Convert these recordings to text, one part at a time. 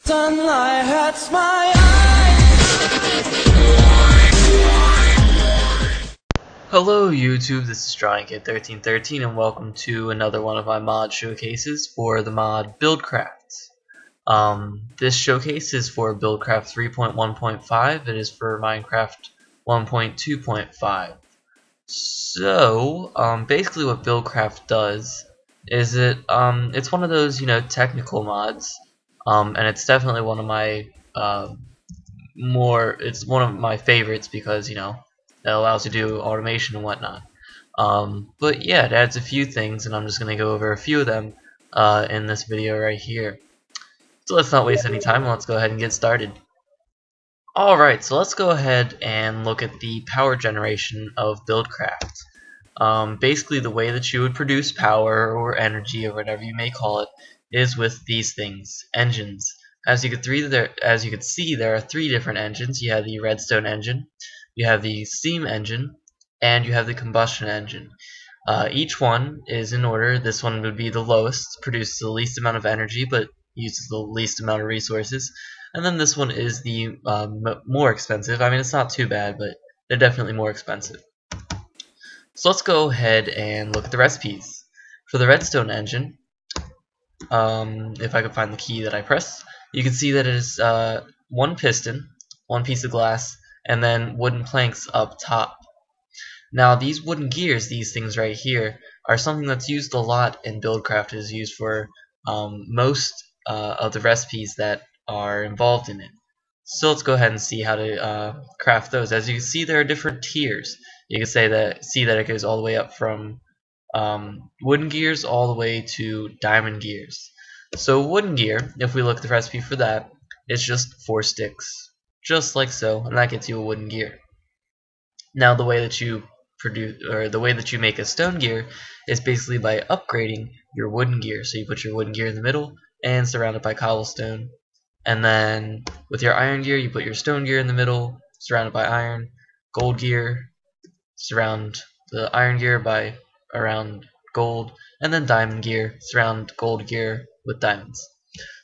Sunlight hurts my eyes. Hello YouTube, this is DrawingKid1313 and welcome to another one of my mod showcases for the mod Buildcraft. This showcase is for Buildcraft 3.1.5. It is for Minecraft 1.2.5. So, basically what Buildcraft does is it's one of those, technical mods, and it's definitely one of my it's one of my favorites because, that allows you to do automation and whatnot. But yeah, it adds a few things, and I'm just going to go over a few of them in this video right here. So let's not waste any time, let's go ahead and get started. Alright, so let's go ahead and look at the power generation of Buildcraft. Basically the way that you would produce power or energy or whatever you may call it is with these things, engines. As you could see, there are three different engines. You have the redstone engine, you have the steam engine, and you have the combustion engine. Each one is in order. This one would be the lowest, produces the least amount of energy but uses the least amount of resources. And then this one is the more expensive. I mean, it's not too bad, but they're definitely more expensive. So let's go ahead and look at the recipes. For the redstone engine, if I could find the key that I press, you can see that it is one piston, one piece of glass, and then wooden planks up top. Now these wooden gears, these things right here, are something that's used a lot in Buildcraft. It is used for most of the recipes that are involved in it. So let's go ahead and see how to craft those. As you can see, there are different tiers. You can see that it goes all the way up from wooden gears all the way to diamond gears. So wooden gear, if we look at the recipe for that, it's just 4 sticks, just like so, and that gets you a wooden gear. Now the way that you make a stone gear is basically by upgrading your wooden gear. So you put your wooden gear in the middle and surround it by cobblestone, and then with your iron gear you put your stone gear in the middle, surrounded by iron. Gold gear, surround the iron gear by around gold, and then diamond gear, surround gold gear with diamonds.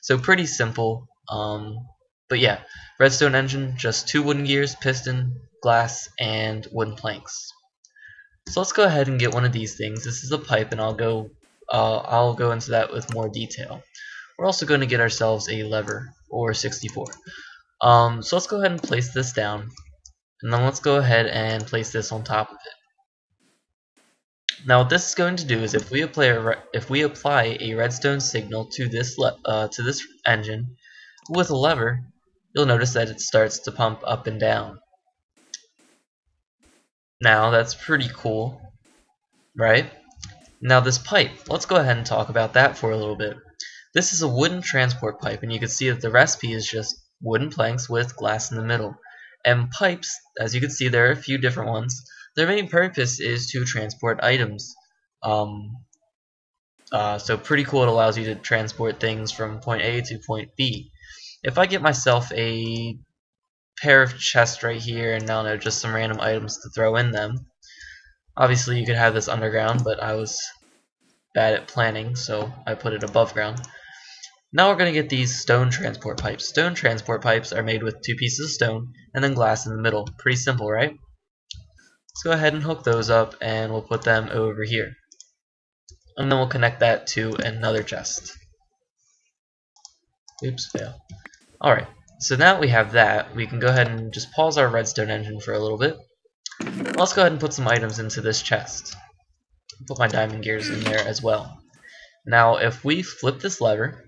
So pretty simple, but yeah, redstone engine, just 2 wooden gears, piston, glass, and wooden planks. So let's go ahead and get one of these things. This is a pipe, and I'll go into that with more detail. We're also going to get ourselves a lever, or 64. So let's go ahead and place this down, and then let's go ahead and place this on top of it. Now what this is going to do is if we apply a redstone signal to this engine with a lever, you'll notice that it starts to pump up and down. Now that's pretty cool, right? Now this pipe, let's go ahead and talk about that for a little bit. This is a wooden transport pipe, and you can see that the recipe is just wooden planks with glass in the middle. And pipes, as you can see, there are a few different ones. Their main purpose is to transport items. So pretty cool. It allows you to transport things from point A to point B. If I get myself a pair of chests right here, and I don't know, just some random items to throw in them. Obviously you could have this underground, but I was bad at planning, so I put it above ground. Now we're going to get these stone transport pipes. Stone transport pipes are made with 2 pieces of stone and then glass in the middle. Pretty simple, right? Let's go ahead and hook those up, and we'll put them over here. And then we'll connect that to another chest. Oops, fail. Alright, so now that we have that, we can go ahead and just pause our redstone engine for a little bit. Let's go ahead and put some items into this chest. Put my diamond gears in there as well. Now if we flip this lever,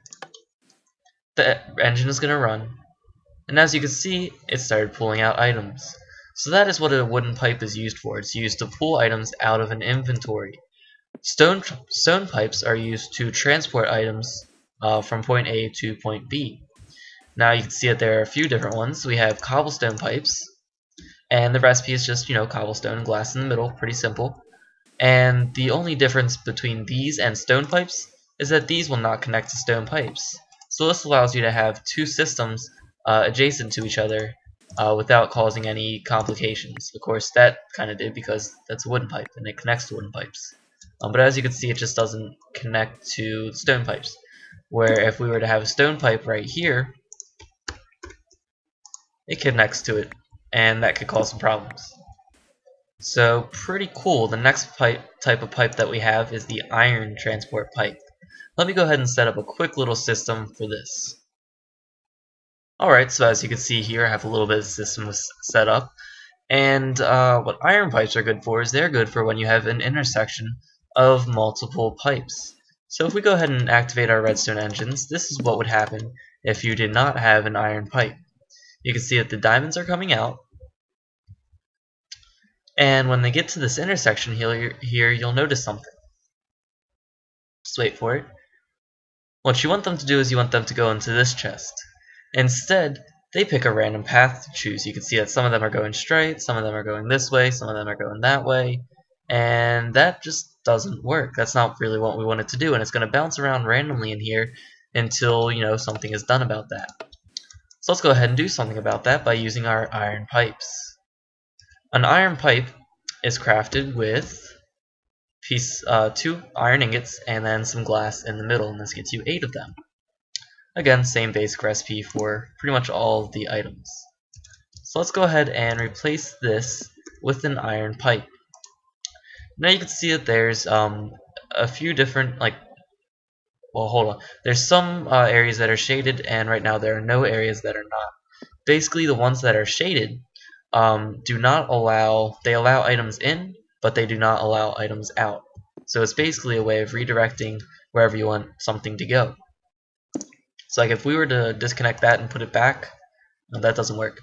the engine is going to run, and as you can see, it started pulling out items. So that is what a wooden pipe is used for. It's used to pull items out of an inventory. Stone pipes are used to transport items from point A to point B. Now you can see that there are a few different ones. We have cobblestone pipes, and the recipe is just, cobblestone and glass in the middle. Pretty simple. And the only difference between these and stone pipes is that these will not connect to stone pipes. So this allows you to have 2 systems adjacent to each other without causing any complications. Of course, that kind of did because that's a wooden pipe and it connects to wooden pipes. But as you can see, it just doesn't connect to stone pipes. Where if we were to have a stone pipe right here, it connects to it, and that could cause some problems. So pretty cool. The next type of pipe that we have is the iron transport pipe. Let me go ahead and set up a quick little system for this. Alright, so as you can see here, I have a little bit of system set up. And what iron pipes are good for is they're good for when you have an intersection of multiple pipes. So if we go ahead and activate our redstone engines, this is what would happen if you did not have an iron pipe. You can see that the diamonds are coming out, and when they get to this intersection here, you'll notice something. Just wait for it. What you want them to do is you want them to go into this chest. Instead, they pick a random path to choose. You can see that some of them are going straight, some of them are going this way, some of them are going that way, and that just doesn't work. That's not really what we want it to do, and it's going to bounce around randomly in here until, you know, something is done about that. So let's go ahead and do something about that by using our iron pipes. An iron pipe is crafted with 2 iron ingots and then some glass in the middle, and this gets you 8 of them. Again, same basic recipe for pretty much all of the items. So let's go ahead and replace this with an iron pipe. Now you can see that there's a few different, well, hold on. There's some areas that are shaded, and right now there are no areas that are not. Basically, the ones that are shaded do not allow, they allow items in, but they do not allow items out. So it's basically a way of redirecting wherever you want something to go. So like if we were to disconnect that and put it back, that doesn't work.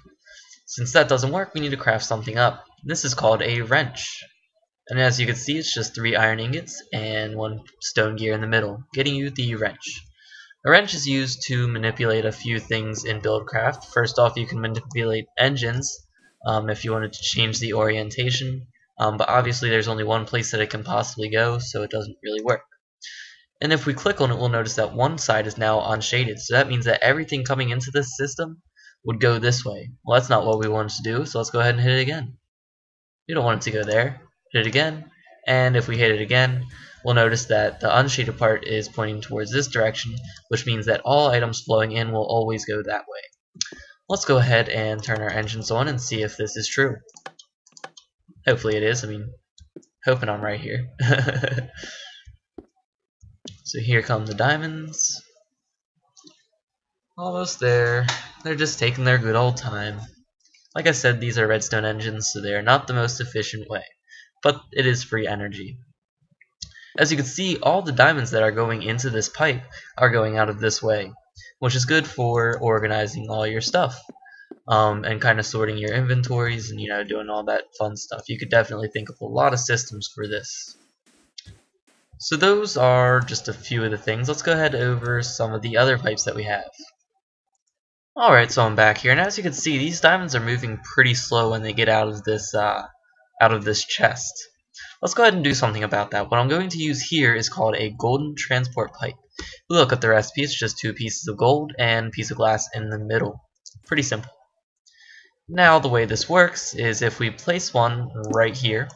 Since that doesn't work, we need to craft something up. This is called a wrench. And as you can see, it's just 3 iron ingots and 1 stone gear in the middle, getting you the wrench. A wrench is used to manipulate a few things in Buildcraft. First off, you can manipulate engines if you wanted to change the orientation, but obviously there's only one place that it can possibly go, so it doesn't really work. And if we click on it, we'll notice that one side is now unshaded, so that means that everything coming into this system would go this way. Well, that's not what we wanted to do, so let's go ahead and hit it again. We don't want it to go there. Hit it again, and if we hit it again, we'll notice that the unshaded part is pointing towards this direction, which means that all items flowing in will always go that way. Let's go ahead and turn our engines on and see if this is true. Hopefully it is. I mean, hoping I'm right here. So here come the diamonds. Almost there. They're just taking their good old time. Like I said, these are redstone engines, so they are not the most efficient way, but it is free energy. As you can see, all the diamonds that are going into this pipe are going out of this way, which is good for organizing all your stuff and kind of sorting your inventories and, you know, doing all that fun stuff. You could definitely think of a lot of systems for this. So those are just a few of the things. Let's go ahead over some of the other pipes that we have. Alright, so I'm back here, and as you can see, these diamonds are moving pretty slow when they get out of this chest. Let's go ahead and do something about that. What I'm going to use here is called a golden transport pipe. If we look at the recipe, it's just 2 pieces of gold and a piece of glass in the middle. Pretty simple. Now the way this works is if we place one right here,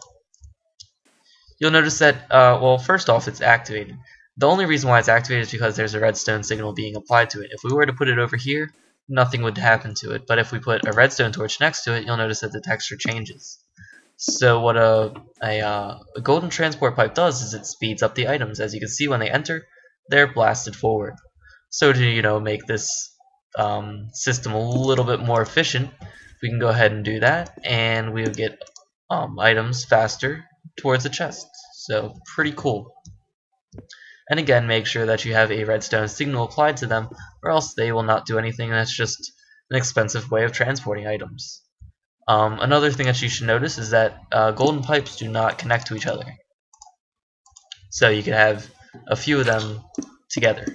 you'll notice that, well, first off, it's activated. The only reason why it's activated is because there's a redstone signal being applied to it. If we were to put it over here, nothing would happen to it. But if we put a redstone torch next to it, you'll notice that the texture changes. So what a golden transport pipe does is it speeds up the items. As you can see, when they enter, they're blasted forward. So to, you know, make this system a little bit more efficient, we can go ahead and do that, and we'll get items faster towards the chest. So pretty cool. And again, make sure that you have a redstone signal applied to them, or else they will not do anything, and that's just an expensive way of transporting items. Another thing that you should notice is that golden pipes do not connect to each other. So you can have a few of them together.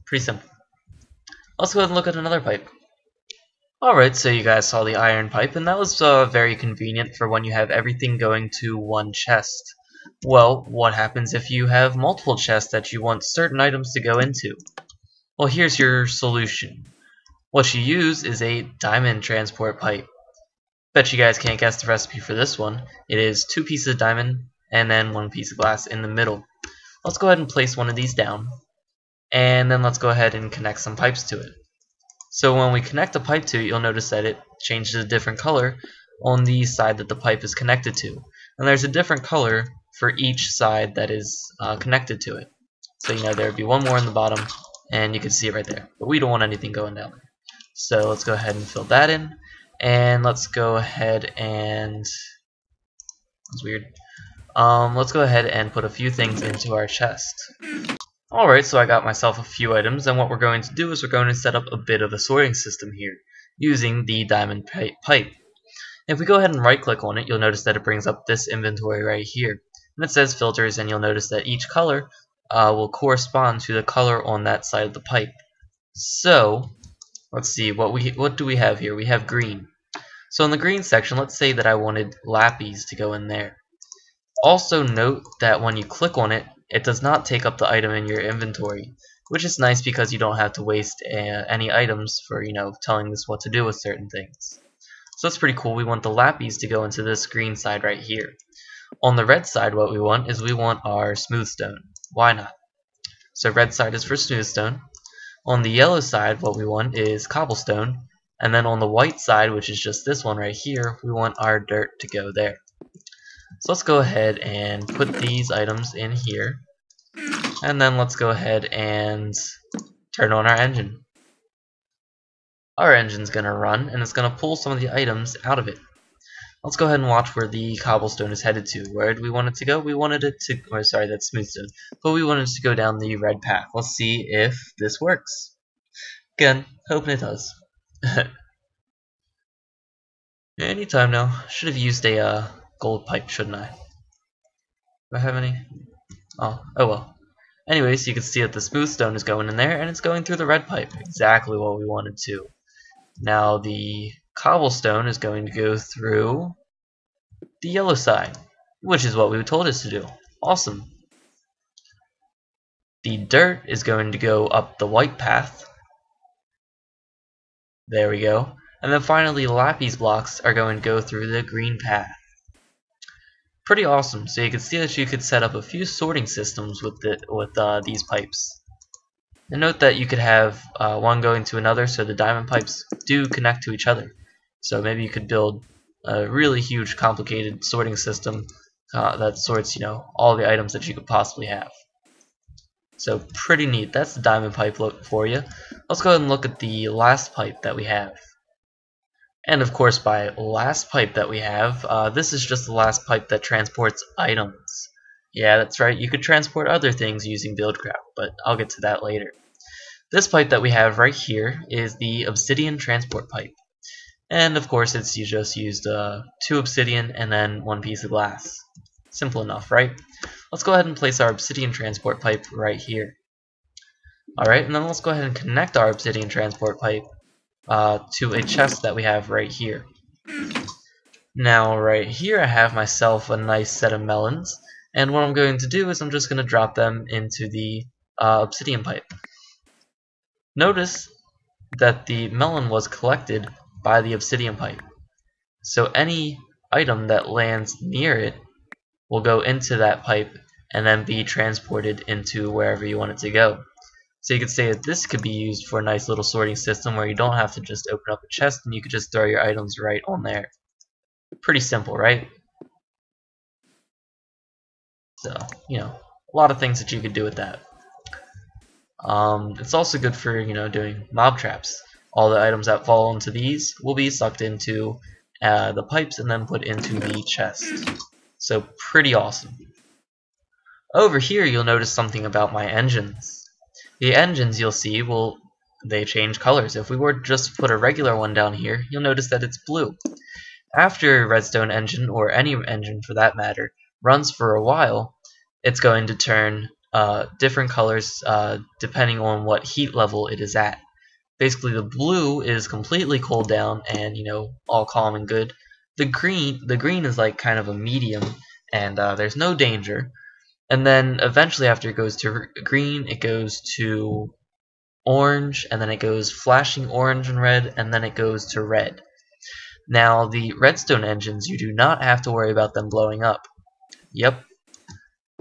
Pretty simple. Let's go ahead and look at another pipe. Alright, so you guys saw the iron pipe, and that was very convenient for when you have everything going to one chest. Well, what happens if you have multiple chests that you want certain items to go into? Well, here's your solution. What you use is a diamond transport pipe. Bet you guys can't guess the recipe for this one. It is 2 pieces of diamond and then 1 piece of glass in the middle. Let's go ahead and place one of these down, and then let's go ahead and connect some pipes to it. So when we connect the pipe to it, you'll notice that it changes a different color on the side that the pipe is connected to. And there's a different color for each side that is connected to it. So there would be one more in the bottom, and you can see it right there. But we don't want anything going down there. So let's go ahead and fill that in. And let's go ahead and... That's weird. Let's go ahead and put a few things into our chest. Alright, so I got myself a few items, and what we're going to do is we're going to set up a bit of a sorting system here, using the diamond pipe. If we go ahead and right click on it, you'll notice that it brings up this inventory right here. And it says filters, and you'll notice that each color will correspond to the color on that side of the pipe. So, let's see, what do we have here? We have green. So in the green section, let's say that I wanted lapis to go in there. Also note that when you click on it, it does not take up the item in your inventory, which is nice because you don't have to waste any items for, telling this what to do with certain things. So that's pretty cool. We want the lapis to go into this green side right here. On the red side, what we want is we want our smooth stone. Why not? So red side is for smooth stone. On the yellow side, what we want is cobblestone. And then on the white side, which is just this one right here, we want our dirt to go there. So let's go ahead and put these items in here. And then let's go ahead and turn on our engine. Our engine's going to run, and it's going to pull some of the items out of it. Let's go ahead and watch where the cobblestone is headed to. Where do we want it to go? We wanted it to, or sorry, that's smooth stone. But we wanted it to go down the red path. Let's see if this works. Again, hoping it does. Anytime now. Should have used a gold pipe, shouldn't I? Do I have any? Oh well. Anyways, you can see that the smooth stone is going in there, and it's going through the red pipe. Exactly what we wanted to. Now the cobblestone is going to go through the yellow side, which is what we were told us to do. Awesome. The dirt is going to go up the white path. There we go. And then finally, lapis blocks are going to go through the green path. Pretty awesome. So you can see that you could set up a few sorting systems with these pipes. And note that you could have one going to another, so the diamond pipes do connect to each other. So maybe you could build a really huge, complicated sorting system that sorts, all the items that you could possibly have. So pretty neat. That's the diamond pipe look for you. Let's go ahead and look at the last pipe that we have. And of course, by last pipe that we have, this is just the last pipe that transports items. Yeah, that's right, you could transport other things using Buildcraft, but I'll get to that later. This pipe that we have right here is the Obsidian transport pipe. And of course, it's just used 2 obsidian and then 1 piece of glass. Simple enough, right? Let's go ahead and place our Obsidian transport pipe right here. Alright, and then let's go ahead and connect our Obsidian transport pipe to a chest that we have right here. Now right here I have myself a nice set of melons, and what I'm going to do is I'm just going to drop them into the obsidian pipe. Notice that the melon was collected by the obsidian pipe, so any item that lands near it will go into that pipe and then be transported into wherever you want it to go. So you could say that this could be used for a nice little sorting system where you don't have to just open up a chest and you could just throw your items right on there. Pretty simple, right? So, a lot of things that you could do with that. It's also good for, doing mob traps. All the items that fall into these will be sucked into the pipes and then put into the chest. So pretty awesome. Over here you'll notice something about my engines. The engines, you'll see, they change colors. If we were to just put a regular one down here, you'll notice that it's blue. After a redstone engine, or any engine for that matter, runs for a while, it's going to turn different colors depending on what heat level it is at. Basically, the blue is completely cooled down and, all calm and good. The green is like kind of a medium, and there's no danger. And then eventually after it goes to green, it goes to orange, and then it goes flashing orange and red, and then it goes to red. Now the redstone engines, you do not have to worry about them blowing up. Yep.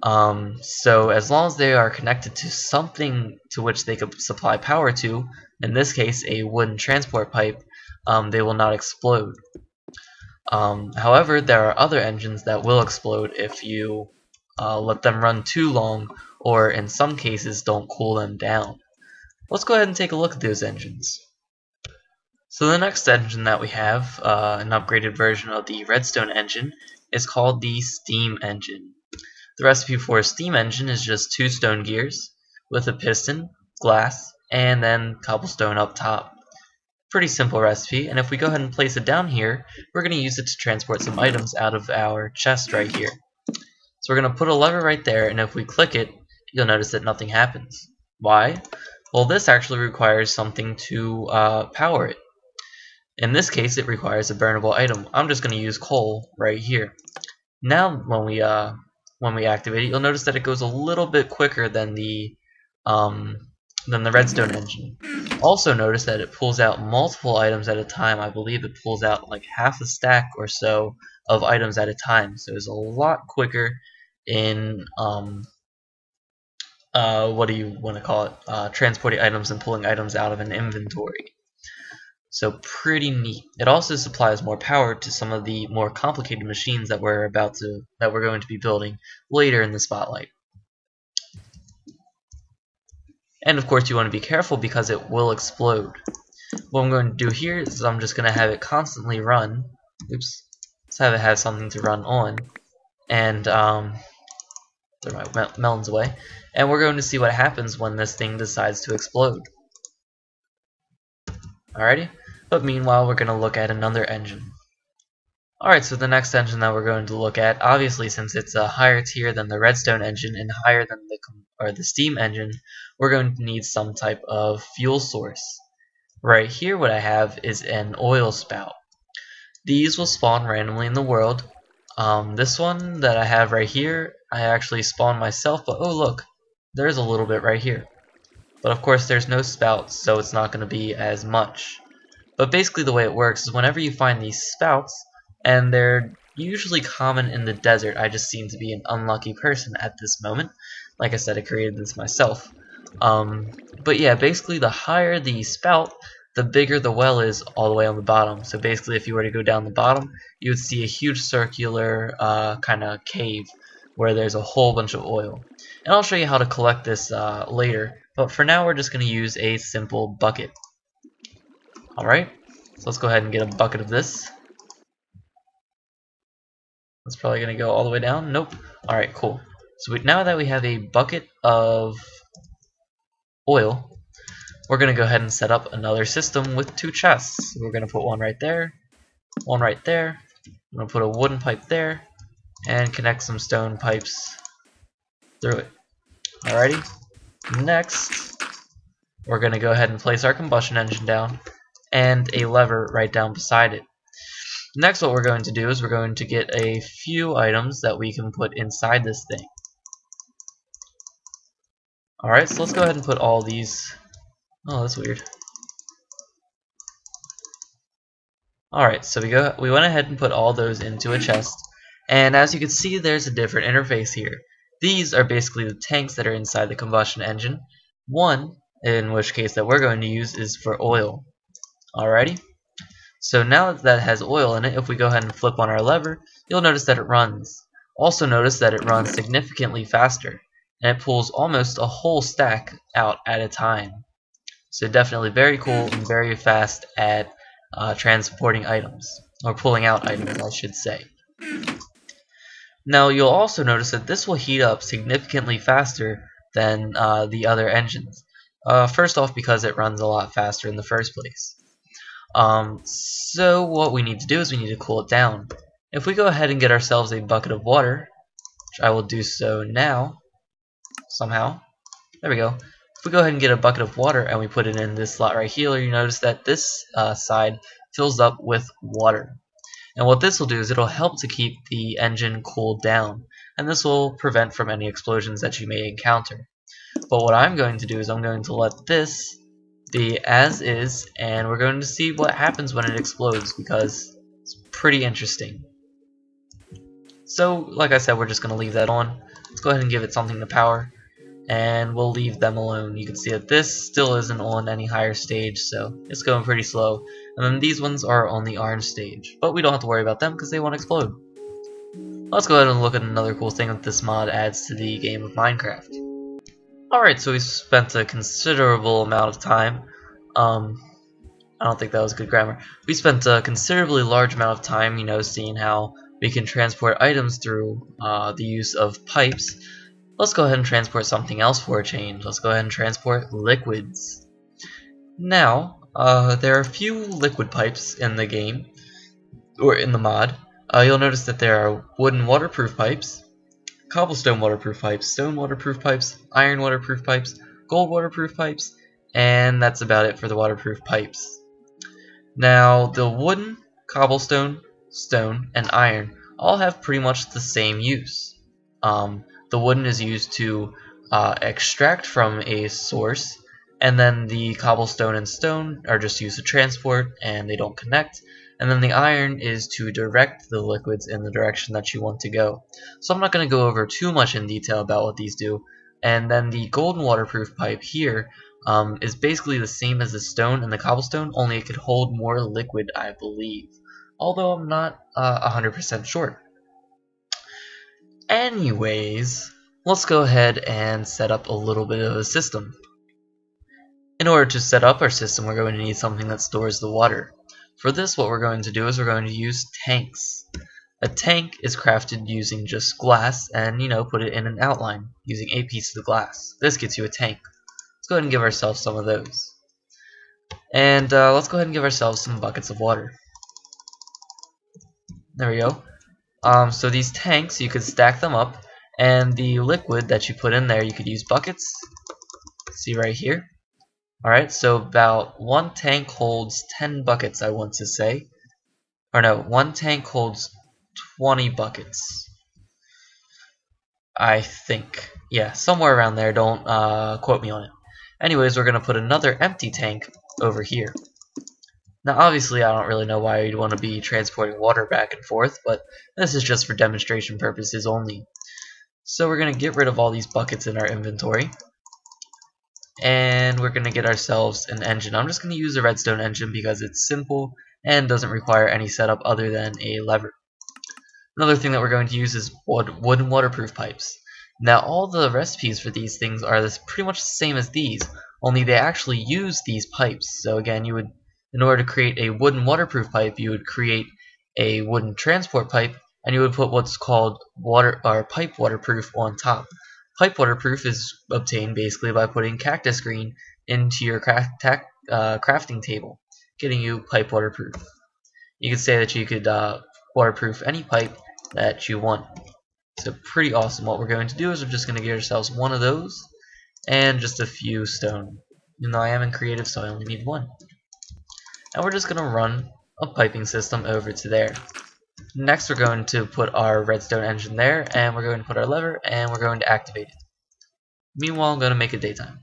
So as long as they are connected to something to which they could supply power to, in this case a wooden transport pipe, they will not explode. However, there are other engines that will explode if you let them run too long, or in some cases don't cool them down. Let's go ahead and take a look at those engines. So the next engine that we have, an upgraded version of the redstone engine, is called the steam engine. The recipe for a steam engine is just 2 stone gears with a piston, glass, and then cobblestone up top. Pretty simple recipe, and if we go ahead and place it down here, we're going to use it to transport some items out of our chest right here. So we're going to put a lever right there, and if we click it, you'll notice that nothing happens. Why? Well, this actually requires something to power it. In this case, it requires a burnable item. I'm just going to use coal right here. Now, when we activate it, you'll notice that it goes a little bit quicker than the redstone engine. Also notice that it pulls out multiple items at a time. I believe it pulls out like half a stack or so of items at a time. So it's a lot quicker in what do you want to call it? Transporting items and pulling items out of an inventory. So pretty neat. It also supplies more power to some of the more complicated machines that we're going to be building later in the spotlight. And of course you want to be careful because it will explode. What I'm going to do here is I'm just going to have it constantly run. Oops. Let's have it have something to run on. And throw my melons away. And we're going to see what happens when this thing decides to explode. Alrighty. But meanwhile we're going to look at another engine. Alright, so the next engine that we're going to look at, obviously since it's a higher tier than the redstone engine and higher than the steam engine, we're going to need some type of fuel source. Right here what I have is an oil spout. These will spawn randomly in the world. This one that I have right here, I actually spawned myself, but oh look, there's a little bit right here. But of course there's no spouts, so it's not going to be as much. But basically the way it works is whenever you find these spouts, and they're usually common in the desert. I just seem to be an unlucky person at this moment. Like I said, I created this myself. But yeah, basically the higher the spout, the bigger the well is all the way on the bottom. So basically if you were to go down the bottom, you would see a huge circular kind of cave where there's a whole bunch of oil. And I'll show you how to collect this later, but for now we're just going to use a simple bucket. Alright, so let's go ahead and get a bucket of this. It's probably going to go all the way down. Nope. Alright, cool. So now that we have a bucket of oil, we're going to go ahead and set up another system with 2 chests. So we're going to put one right there, one right there. I'm going to put a wooden pipe there, and connect some stone pipes through it. Alrighty. Next, we're going to go ahead and place our combustion engine down, and a lever right down beside it. Next, what we're going to do is we're going to get a few items that we can put inside this thing. Alright, so let's go ahead and put all these. Oh, that's weird. Alright, so we went ahead and put all those into a chest, and as you can see, there's a different interface here. These are basically the tanks that are inside the combustion engine. One, in which case that we're going to use, is for oil. Alrighty. So now that has oil in it, if we go ahead and flip on our lever, you'll notice that it runs. Also notice that it runs significantly faster, and it pulls almost a whole stack out at a time. So definitely very cool and very fast at transporting items, or pulling out items I should say. Now you'll also notice that this will heat up significantly faster than the other engines. First off, because it runs a lot faster in the first place. So what we need to do is we need to cool it down. If we go ahead and get ourselves a bucket of water, which I will do so now, somehow, there we go. If we go ahead and get a bucket of water and we put it in this slot right here, you notice that this side fills up with water. And what this will do is it'll help to keep the engine cooled down, and this will prevent from any explosions that you may encounter. But what I'm going to do is I'm going to let this be as is, and we're going to see what happens when it explodes, because it's pretty interesting. So like I said, we're just going to leave that on. Let's go ahead and give it something to power, and we'll leave them alone. You can see that this still isn't on any higher stage, so it's going pretty slow. And then these ones are on the orange stage, but we don't have to worry about them because they won't explode. Let's go ahead and look at another cool thing that this mod adds to the game of Minecraft. Alright, so we spent a considerable amount of time, I don't think that was good grammar. We spent a considerably large amount of time, seeing how we can transport items through the use of pipes. Let's go ahead and transport something else for a change. Let's go ahead and transport liquids. Now, there are a few liquid pipes in the game, or in the mod. You'll notice that there are wooden waterproof pipes, cobblestone waterproof pipes, stone waterproof pipes, iron waterproof pipes, gold waterproof pipes, and that's about it for the waterproof pipes. Now, the wooden, cobblestone, stone, and iron all have pretty much the same use. The wooden is used to extract from a source, and then the cobblestone and stone are just used to transport, and they don't connect. And then the iron is to direct the liquids in the direction that you want to go. So I'm not going to go over too much in detail about what these do. And then the golden waterproof pipe here is basically the same as the stone and the cobblestone, only it could hold more liquid, I believe. Although I'm not 100% sure. Anyways, let's go ahead and set up a little bit of a system. In order to set up our system, we're going to need something that stores the water. For this, what we're going to do is we're going to use tanks. A tank is crafted using just glass and, put it in an outline using a piece of glass. This gets you a tank. Let's go ahead and give ourselves some of those. And let's go ahead and give ourselves some buckets of water. There we go. So these tanks, you could stack them up, and the liquid that you put in there, you could use buckets. See right here. Alright, so about one tank holds 10 buckets, I want to say. Or no, one tank holds 20 buckets. I think. Yeah, somewhere around there, don't quote me on it. Anyways, we're going to put another empty tank over here. Now obviously I don't really know why you'd want to be transporting water back and forth, but this is just for demonstration purposes only. So we're going to get rid of all these buckets in our inventory. And we're going to get ourselves an engine. I'm just going to use a redstone engine because it's simple and doesn't require any setup other than a lever. Another thing that we're going to use is wooden waterproof pipes. Now all the recipes for these things are pretty much the same as these, only they actually use these pipes. So again, in order to create a wooden waterproof pipe, you would create a wooden transport pipe, and you would put what's called pipe waterproof on top. Pipe waterproof is obtained basically by putting cactus green into your crafting table, getting you pipe waterproof. You could say that you could waterproof any pipe that you want. So pretty awesome. What we're going to do is we're just going to get ourselves one of those and just a few stone. Even though I am in creative, so I only need one. And we're just going to run a piping system over to there. Next, we're going to put our redstone engine there, and we're going to put our lever, and we're going to activate it. Meanwhile, I'm going to make it daytime.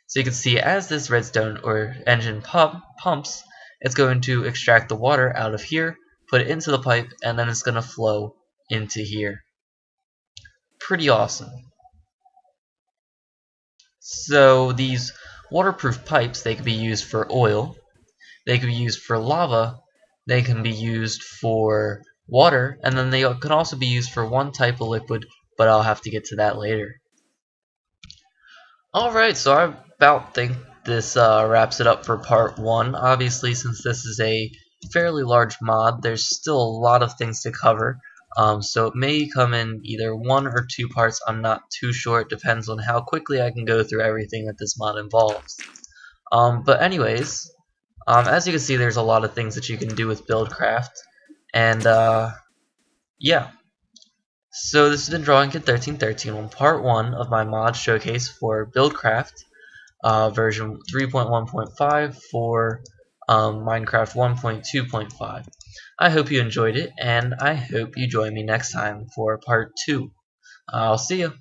So you can see as this redstone or engine pumps, it's going to extract the water out of here, put it into the pipe, and then it's going to flow into here. Pretty awesome. So these waterproof pipes, they can be used for oil, they can be used for lava, they can be used for water, and then they can also be used for one type of liquid, but I'll have to get to that later. Alright, so I about think this wraps it up for part 1. Obviously, since this is a fairly large mod, there's still a lot of things to cover. So it may come in either 1 or 2 parts, I'm not too sure, it depends on how quickly I can go through everything that this mod involves. But anyways, as you can see, there's a lot of things that you can do with Buildcraft, and yeah. So this has been Drawing Kid 1313 on part 1 of my mod showcase for Buildcraft, version 3.1.5 for Minecraft 1.2.5. I hope you enjoyed it, and I hope you join me next time for part 2. I'll see you.